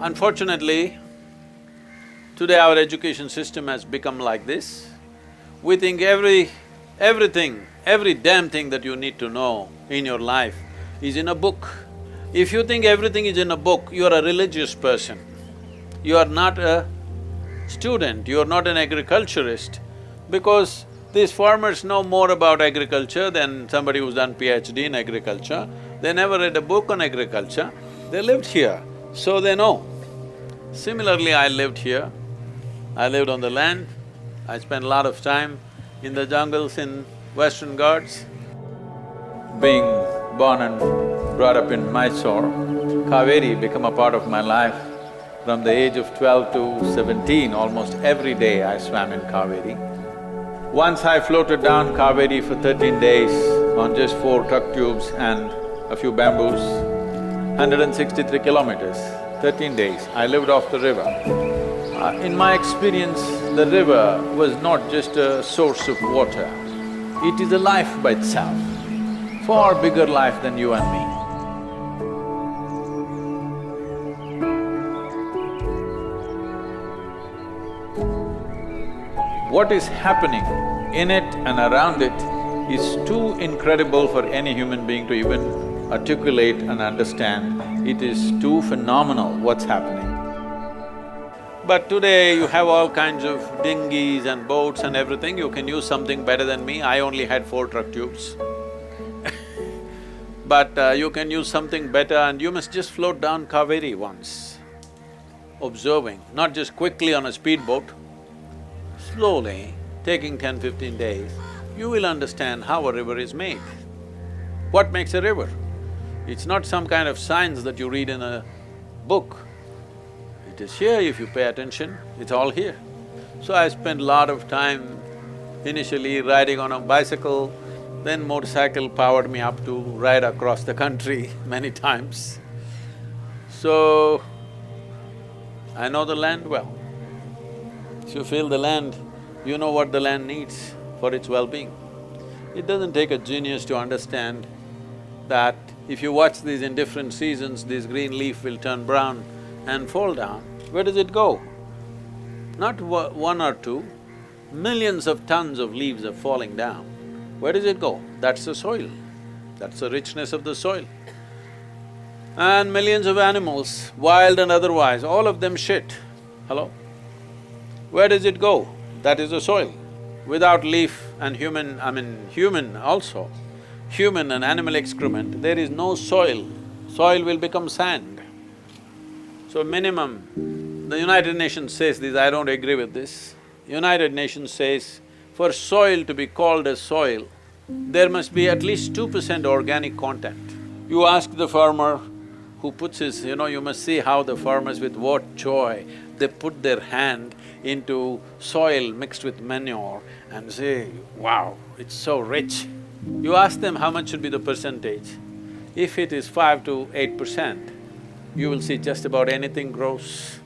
Unfortunately, today our education system has become like this. We think everything, every damn thing that you need to know in your life is in a book. If you think everything is in a book, you are a religious person. You are not a student, you are not an agriculturist, because these farmers know more about agriculture than somebody who's done PhD in agriculture. They never read a book on agriculture, they lived here, so they know. Similarly, I lived here, I lived on the land, I spent a lot of time in the jungles in Western Ghats. Being born and brought up in Mysore, Kaveri became a part of my life. From the age of 12 to 17, almost every day I swam in Kaveri. Once I floated down Kaveri for 13 days on just 4 truck tubes and a few bamboos, 163 kilometers, 13 days, I lived off the river. In my experience, the river was not just a source of water, it is a life by itself, far bigger life than you and me. What is happening in it and around it is too incredible for any human being to even articulate and understand. It is too phenomenal what's happening. But today you have all kinds of dinghies and boats and everything, you can use something better than me. I only had 4 truck tubes. But you can use something better and you must just float down Kaveri once, observing, not just quickly on a speedboat. Slowly, taking 10-15 days, you will understand how a river is made. What makes a river? It's not some kind of science that you read in a book. It is here if you pay attention, it's all here. So I spent a lot of time initially riding on a bicycle, then motorcycle powered me up to ride across the country many times. So, I know the land well. If you feel the land, you know what the land needs for its well-being. It doesn't take a genius to understand that if you watch these in different seasons, this green leaf will turn brown and fall down. Where does it go? Not one or two, millions of tons of leaves are falling down. Where does it go? That's the soil, that's the richness of the soil. And millions of animals, wild and otherwise, all of them shit. Hello? Where does it go? That is the soil. Without leaf and human also, human and animal excrement, there is no soil. Soil will become sand. So minimum, the United Nations says this, I don't agree with this. United Nations says, for soil to be called as soil, there must be at least 2% organic content. You ask the farmer who puts his… you must see how the farmers with what joy they put their hand into soil mixed with manure and say, wow, it's so rich. You ask them how much should be the percentage. If it is 5 to 8%, you will see just about anything grows.